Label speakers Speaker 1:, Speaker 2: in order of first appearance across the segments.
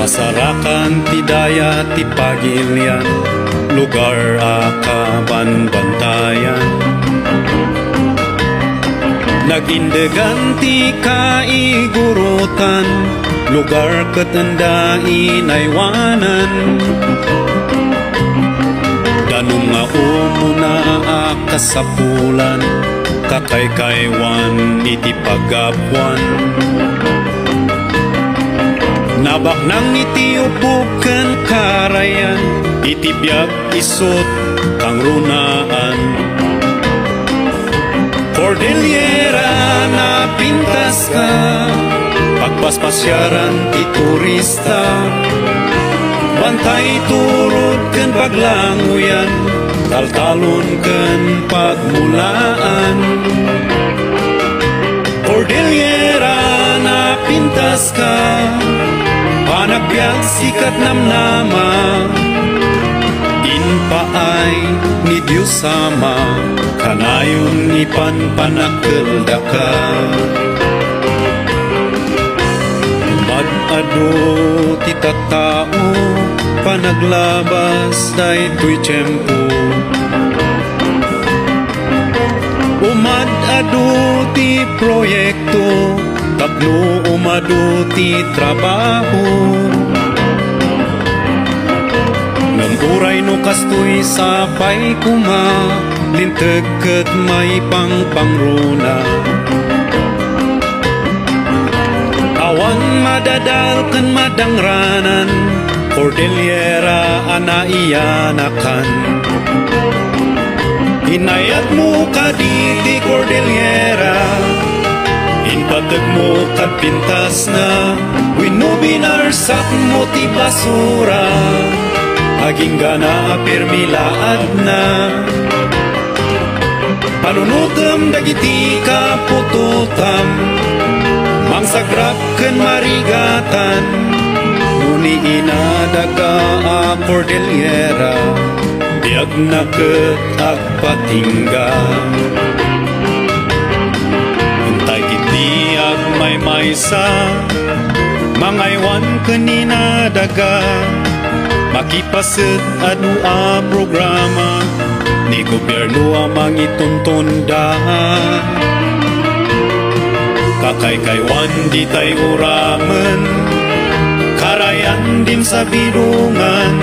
Speaker 1: Masarakan ti daya ti pagilian, lugar akaban bantayan. Nagindegan ti kaigurutan, lugar ketenda inaywanan. Danong nga umuna akasapulan, kakaykaywan iti pagapwan. Nabak nang iti upukan karayan, iti biag isot kang runaan. Cordillera na pintas ka, pagpaspasyaran ti turista. Bantay turod ken paglanguyan, taltalon ken pagmulaan. Cordillera na pintas ka, panagbiag sikat namnama. Inpaay ni Diyos Ama, kanayon ni panpanakildaka. Mad-ado ti tattao, panaglabas daytoy tiyempo. Umad-ado ti proyekto, tapno umado ti trabaho. Namuray no kastoy sabay kuma, linteg ket may pangpangruna. Awan madadal ken madangranan, Cordillera anaiyanakan. Inayat mo kaditi Cordillera, inpatag mo kat pintas na, winubinarsak mo ti basura, aging gana permilaad na. Panunutam dagiti kapututam, mangsagrap ken marigatan, nuni inadaga a Cordillera, biag na ket agpatingga. May maysa, mangaywan kanina daga, makipasit anu a programa, ni gobyerno amang ituntunda. Kakaykaywan di tay uramen, karayan dim sa bidungan,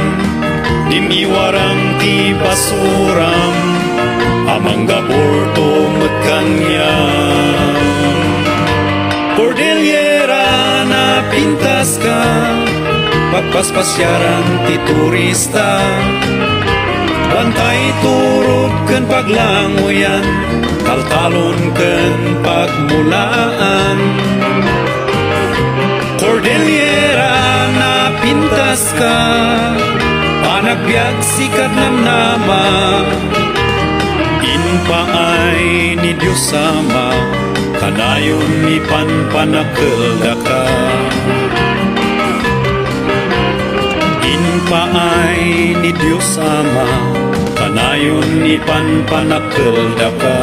Speaker 1: dim iwarang ti basuram, amang gaborto metkanyan. Cordillera na pintas ka, pagpaspasyaran ti turista. Bantay turod ken paglanguyan, taltalon ken pagmulaan. Cordillera na pintas ka, panagbiag sikat namnama. Inpaay ni Diyos Ama, kanayon ni panpanakildaka. Inpaay ni Diyos Ama, kanayon ni panpanakildaka.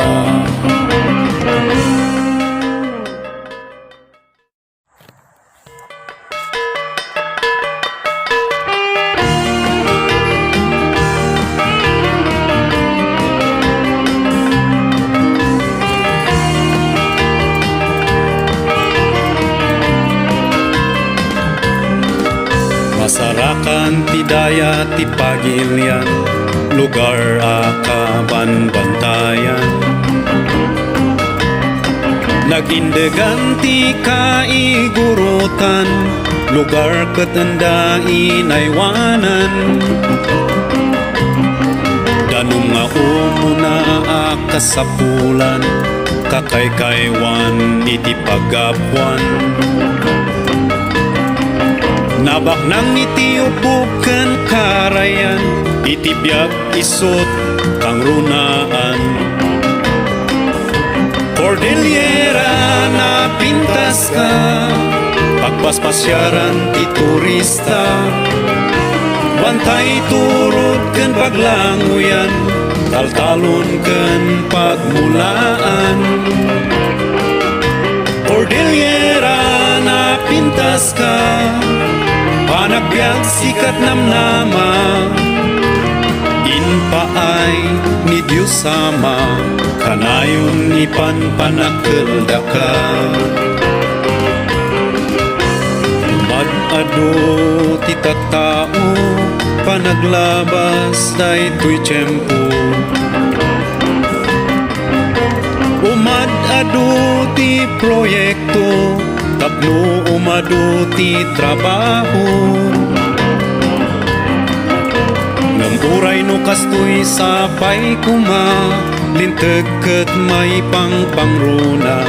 Speaker 1: Masarakan ti daya ti pagilian, lugar akaban bantayan. Nagindegan ti kaigurutan, lugar ketenda inaywanan. Danong nga umuna akasapulan, kakaykaywan iti paggapuan. Nabak nang iti ubog ken karayan, iti biag isot kang runaan. Cordillera na pintas ka, pagpaspasyaran ti turista. Bantay turod ken paglanguyan, taltalon ken pagmulaan. Cordillera na pintas ka, panagbiag sikat namnama. Inpaay ni Diyos sama, kanayon ni panpanakilda ka. Mad-ado ti tattao, panaglabas daytoy tiyempo. Umad-ado ti proyekto, tapno umado ti trabaho. Uray no kastoy sapay kuma, linteg ket may pangpangruna.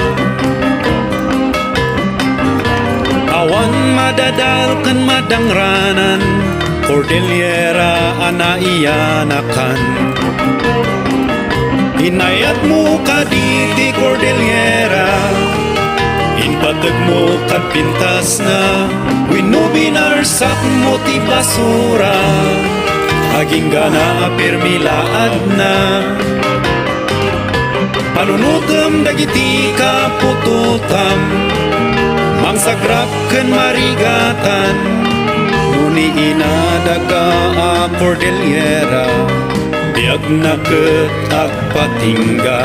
Speaker 1: Awan madadal ken madangranan, Cordillera anaiyanakan. Inayat mo kaditi Cordillera, inpateg mo kad pintas na, winubinarsak mo ti basura. Aging gana permilaad na, panunutem dagiti kapututam, mangsagrap ken marigatan. Nuni inadaga a Cordillera, biag na ket agpatingga.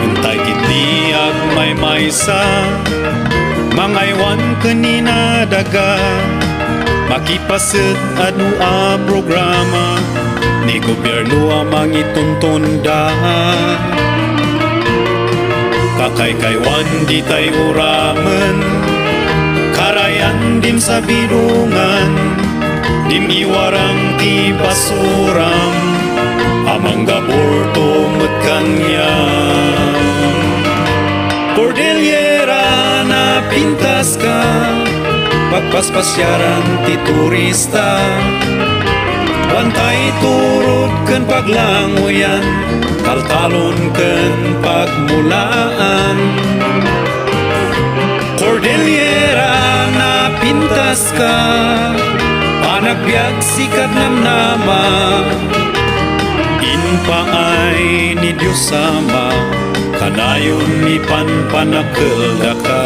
Speaker 1: Entay kiti agmay maysa, mangaywan ken inadaga. Makipaset adu a programa ni gobyerno amang ituntonda. Kakaykaywan di tay uramen, karayan din sa bidungan, dim iwarang ti basuram, amang gaborto met kanyang. Cordillera na pintas ka, pagpaspasyaran ti turista. Bantay turod ken paglanguyan, taltalon ken pagmulaan. Cordillera na pintas ka, panagbiag sikat namnama. Inpaay ni Diyos sama, kanayon ni panpanakilda ka.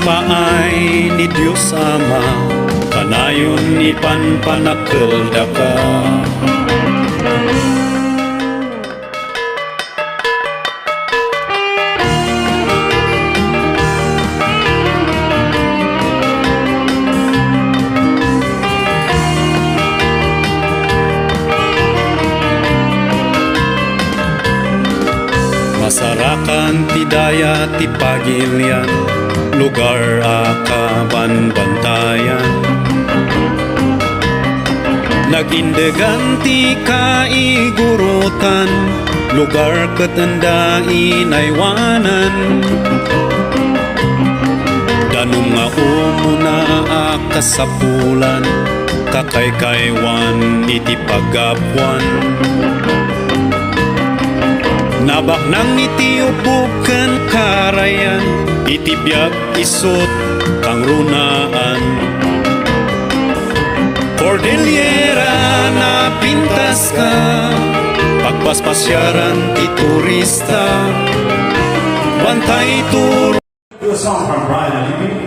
Speaker 1: Paay ni Diyos Ama, kanayon ni panpanakilda ka. Masarakan ti daya ti pagilian, lugar akaban bantayan. Nagindegan ti kaigurutan, lugar ketenda inaywanan. Danong nga umuna akasapulan, kakaykaywan iti paggapuan. Nabak nang iti ubog ken karayan, iti biag isot kang runaan. Cordillera na pintas ka, pagpaspasyaran ti turista. Bantay turo.
Speaker 2: Do a song from Brian and Libby.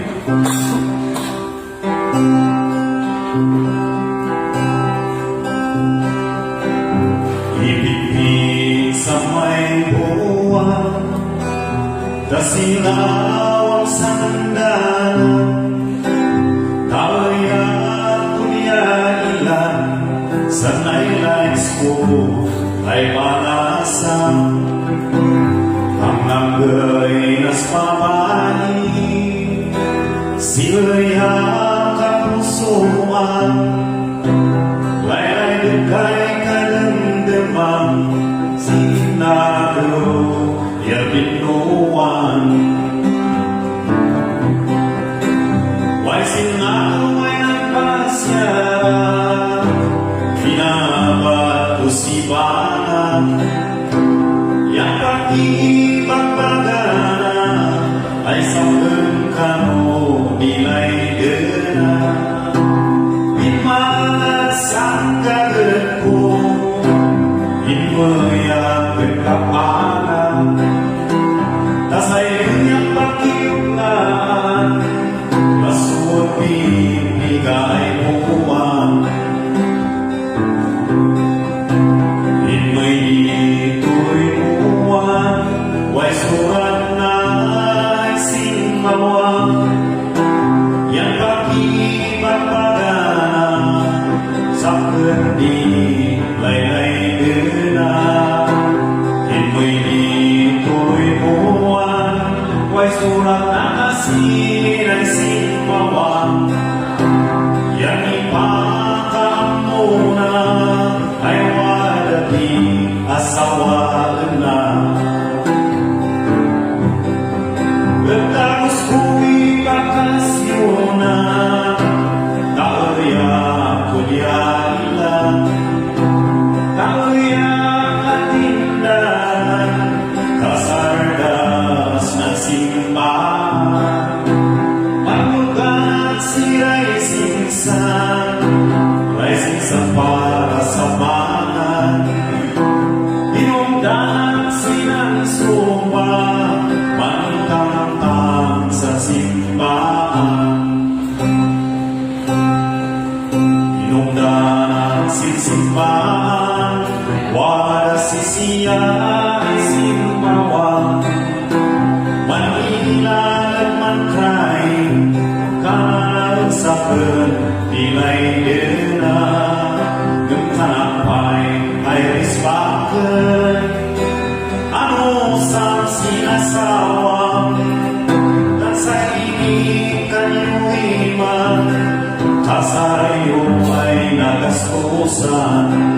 Speaker 2: Ibig sa may buwan, dasilaw ang sandalan, kaya kunya ilan, sa nailais ko ay malasang, ang nanggay nas pamani, sila'y ang kapusuan, laylay dugay ka simbahan. Yang pag-ipagbagana ay sambil kanu nilai gena. Pinmasang kagetku Inmaya berkapanan Tasay yang pakiulan Masud bibigay pukuan Inmay dito'y buwan Way surat na simbawan Yang pag-ipagbagana Sa kerdi laylay gena Inmoy dito'y buwan Way surat na asin ay simbawan Yang ipakaamo na ay wadati asawa na Bertagus kuwi bakasyonan Taoya kuliah ilang Taoya katindahan Kasardas ng simbahan Pagmugat sila'y singsan May singsan para sa banan Inungdan silang sumpa Manitang-tang sa simbahan Inungdan simbahan Wala sisiya ay simbawan Manilag man kay Kanagsakan Nilay dena Gagkanapay ay risbakan Ano sa sinasawang At sa ibig kanyuhiman Kasayo ay nagastusan